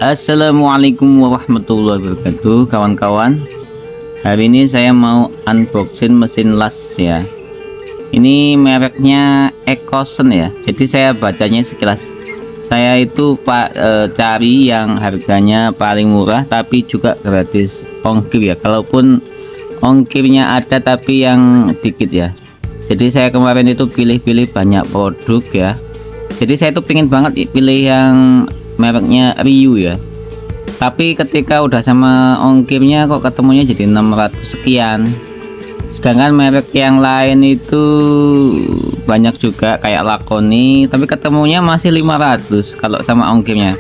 Assalamualaikum warahmatullahi wabarakatuh, kawan-kawan. Hari ini saya mau unboxing mesin las ya. Ini mereknya Ecosen ya. Jadi saya bacanya sekilas. Saya itu cari yang harganya paling murah tapi juga gratis ongkir ya. Kalaupun ongkirnya ada tapi yang dikit ya. Jadi saya kemarin itu pilih-pilih banyak produk ya. Jadi saya itu pingin banget pilih yang mereknya Ryu ya, tapi ketika udah sama ongkirnya kok ketemunya jadi 600 sekian, sedangkan merek yang lain itu banyak juga kayak Lakoni tapi ketemunya masih 500 kalau sama ongkirnya.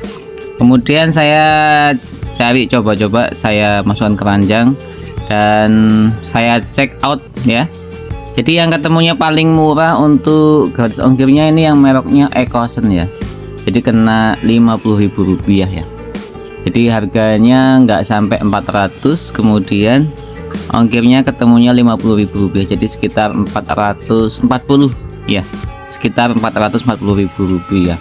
Kemudian saya cari coba-coba, saya masukkan keranjang dan saya check out ya. Jadi yang ketemunya paling murah untuk gratis ongkirnya ini yang mereknya Ecosen ya. Jadi kena Rp50.000 ya. Jadi harganya nggak sampai 400, kemudian ongkirnya ketemunya Rp50.000, jadi sekitar 440 ya, sekitar Rp440.000 ya.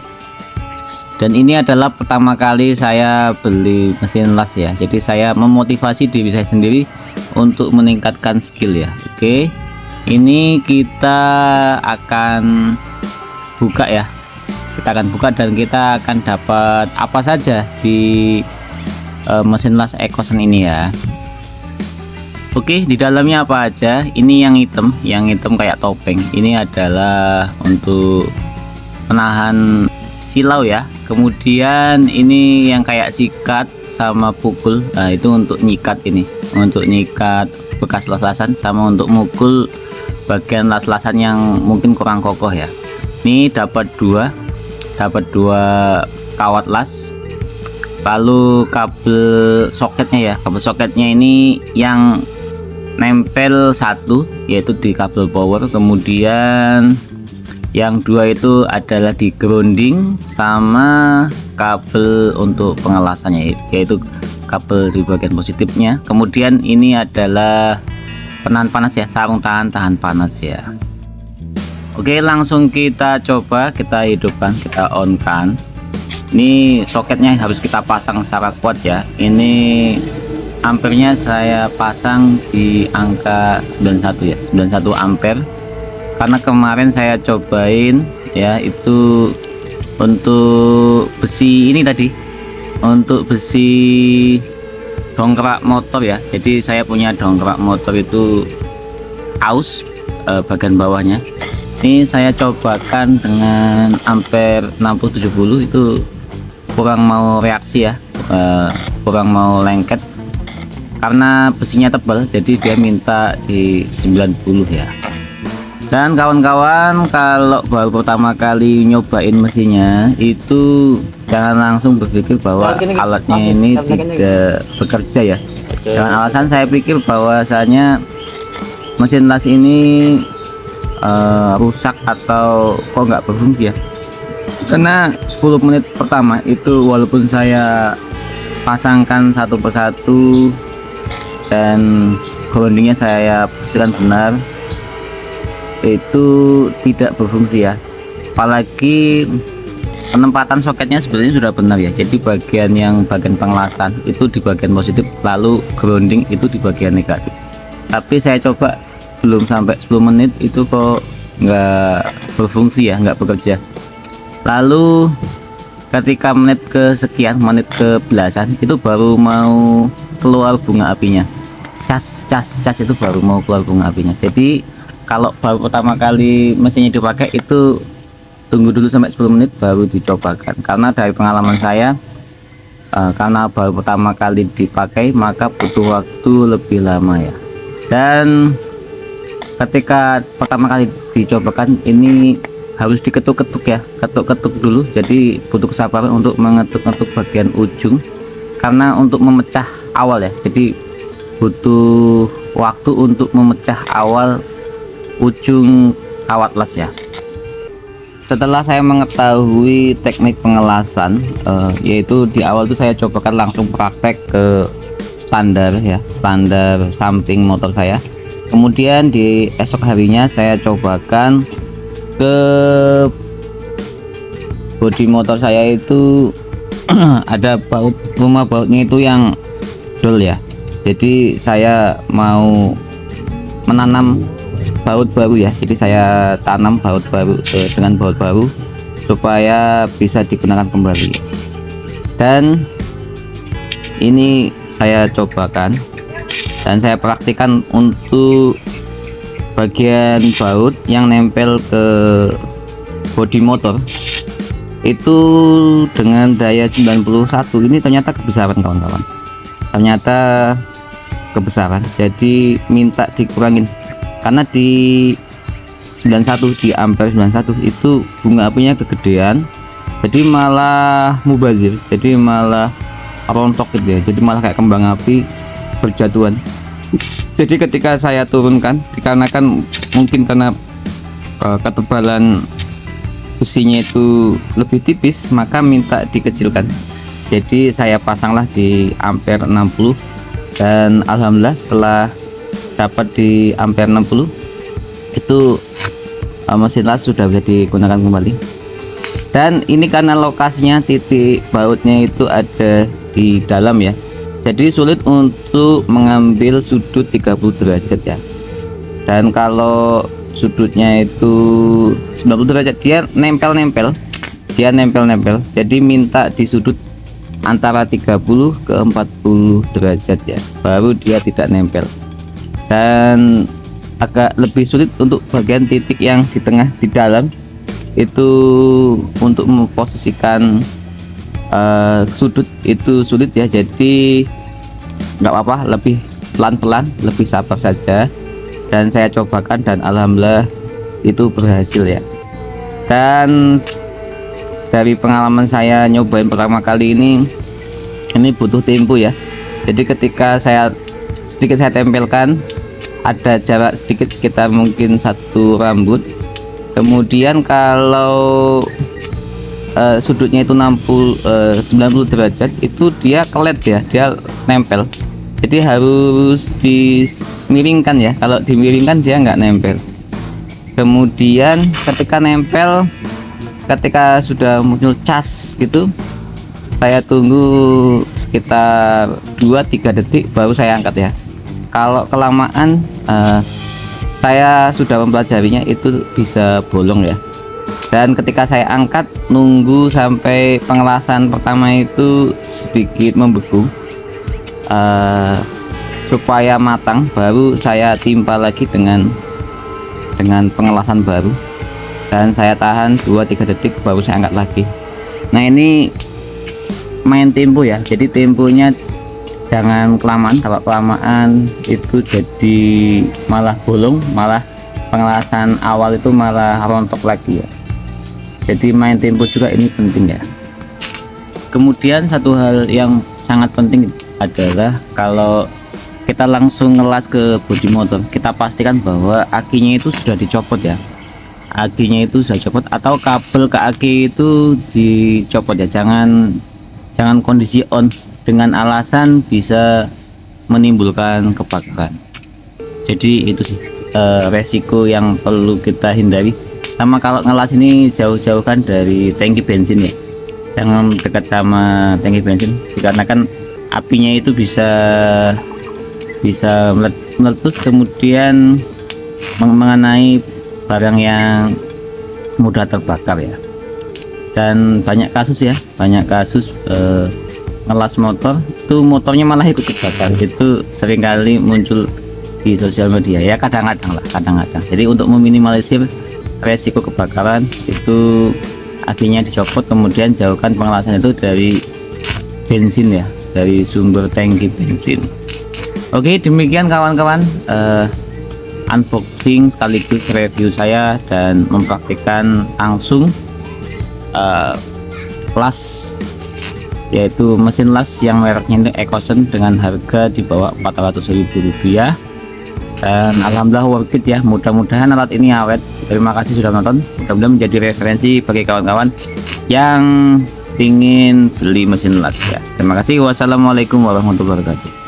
Dan ini adalah pertama kali saya beli mesin las ya. Jadi saya memotivasi diri saya sendiri untuk meningkatkan skill ya. Oke, ini kita akan buka ya. Kita akan buka dan kita akan dapat apa saja di mesin las Ecosen ini ya. Oke, di dalamnya apa aja? Ini yang hitam kayak topeng. Ini adalah untuk penahan silau ya. Kemudian ini yang kayak sikat sama pukul. Nah, itu untuk nyikat ini, untuk nyikat bekas las-lasan sama untuk mukul bagian las-lasan yang mungkin kurang kokoh ya. Ini dapat dua kawat las, lalu kabel soketnya ya. Kabel soketnya ini yang nempel satu yaitu di kabel power, kemudian yang dua itu adalah di grounding sama kabel untuk pengelasannya yaitu kabel di bagian positifnya. Kemudian ini adalah penahan panas ya, sarung tahan panas ya. Oke, langsung kita coba, kita hidupkan, kita on kan. Ini soketnya harus kita pasang secara kuat ya. Ini ampernya saya pasang di angka 91 ya, 91 ampere. Karena kemarin saya cobain ya, itu untuk besi ini tadi, untuk besi dongkrak motor ya. Jadi saya punya dongkrak motor itu aus bagian bawahnya. Ini saya cobakan dengan ampere 60-70, itu kurang mau reaksi ya, kurang mau lengket karena besinya tebal, jadi dia minta di 90 ya. Dan kawan-kawan, kalau baru pertama kali nyobain mesinnya itu jangan langsung berpikir bahwa alatnya ini tidak bekerja ya. Dengan alasan saya pikir bahwasanya mesin las ini rusak atau kok nggak berfungsi ya. Karena 10 menit pertama itu walaupun saya pasangkan satu persatu dan groundingnya saya posisikan benar, itu tidak berfungsi ya. Apalagi penempatan soketnya sebenarnya sudah benar ya. Jadi bagian pengelasan itu di bagian positif, lalu grounding itu di bagian negatif. Tapi saya coba belum sampai 10 menit itu kok nggak berfungsi ya, nggak bekerja. Lalu ketika menit ke sekian, menit ke belasan, itu baru mau keluar bunga apinya, cas itu baru mau keluar bunga apinya. Jadi kalau baru pertama kali mesinnya dipakai itu tunggu dulu sampai 10 menit baru dicobakan. Karena dari pengalaman saya, karena baru pertama kali dipakai maka butuh waktu lebih lama ya. Dan ketika pertama kali dicobakan ini harus diketuk-ketuk ya, ketuk-ketuk dulu. Jadi butuh kesabaran untuk mengetuk-ketuk bagian ujung karena untuk memecah awal ya. Jadi butuh waktu untuk memecah awal ujung kawat las ya. Setelah saya mengetahui teknik pengelasan, yaitu di awal tuh saya cobakan langsung praktek ke standar ya, standar samping motor saya. Kemudian di esok harinya saya cobakan ke bodi motor saya itu ada baut, rumah bautnya itu yang dol ya. Jadi saya mau menanam baut baru ya. Jadi saya tanam baut baru dengan baut baru supaya bisa digunakan kembali. Dan ini saya cobakan dan saya praktikkan untuk bagian baut yang nempel ke bodi motor itu dengan daya 91. Ini ternyata kebesaran kawan-kawan, ternyata kebesaran. Jadi minta dikurangin karena di 91, di ampere 91 itu bunga apinya kegedean, jadi malah mubazir, jadi malah rontok gitu ya, jadi malah kayak kembang api berjatuhan. Jadi ketika saya turunkan, dikarenakan mungkin karena ketebalan besinya itu lebih tipis, maka minta dikecilkan. Jadi saya pasanglah di ampere 60 dan alhamdulillah setelah dapat di ampere 60 itu mesin las sudah bisa digunakan kembali. Dan ini karena lokasinya titik bautnya itu ada di dalam ya, jadi sulit untuk mengambil sudut 30 derajat ya. Dan kalau sudutnya itu 90 derajat dia nempel-nempel, jadi minta di sudut antara 30 ke 40 derajat ya, baru dia tidak nempel. Dan agak lebih sulit untuk bagian titik yang di tengah di dalam itu, untuk memposisikan sudut itu sulit ya. Jadi nggak apa-apa, lebih pelan-pelan, lebih sabar saja. Dan saya cobakan dan alhamdulillah itu berhasil ya. Dan dari pengalaman saya nyobain pertama kali ini butuh tempo ya. Jadi ketika saya tempelkan, ada jarak sedikit sekitar mungkin 1 rambut. Kemudian kalau sudutnya itu 90 derajat itu dia kelet ya, dia nempel. Jadi harus dimiringkan ya, kalau dimiringkan dia nggak nempel. Kemudian ketika nempel, ketika sudah muncul cas gitu, saya tunggu sekitar 2-3 detik baru saya angkat ya. Kalau kelamaan saya sudah mempelajarinya itu bisa bolong ya. Dan ketika saya angkat, nunggu sampai pengelasan pertama itu sedikit membeku supaya matang, baru saya timpa lagi dengan pengelasan baru. Dan saya tahan 2-3 detik baru saya angkat lagi. Nah ini main tempo ya, jadi temponya jangan kelamaan. Kalau kelamaan itu jadi malah bolong, malah pengelasan awal itu malah rontok lagi ya. Jadi main tempo juga ini penting ya. Kemudian satu hal yang sangat penting adalah kalau kita langsung ngelas ke bodi motor, kita pastikan bahwa akinya itu sudah dicopot ya. Akinya itu sudah copot atau kabel ke aki itu dicopot ya. Jangan kondisi on dengan alasan bisa menimbulkan kebakaran. Jadi itu sih resiko yang perlu kita hindari. Sama kalau ngelas ini jauh-jauhkan dari tangki bensin ya, jangan dekat sama tangki bensin dikarenakan apinya itu bisa meletus kemudian mengenai barang yang mudah terbakar ya. Dan banyak kasus ngelas motor itu motornya malah ikut kebakar, itu seringkali muncul di sosial media ya, kadang-kadang. Jadi untuk meminimalisir resiko kebakaran itu akinya dicopot, kemudian jauhkan pengelasan itu dari bensin ya, dari sumber tangki bensin. Oke, demikian kawan-kawan unboxing sekaligus review saya dan mempraktikkan langsung las, yaitu mesin las yang mereknya itu Ecosen dengan harga di bawah Rp400.000. Dan alhamdulillah worth it ya. Mudah-mudahan alat ini awet. Terima kasih sudah menonton, mudah-mudahan menjadi referensi bagi kawan-kawan yang ingin beli mesin las ya. Terima kasih. Wassalamualaikum warahmatullahi wabarakatuh.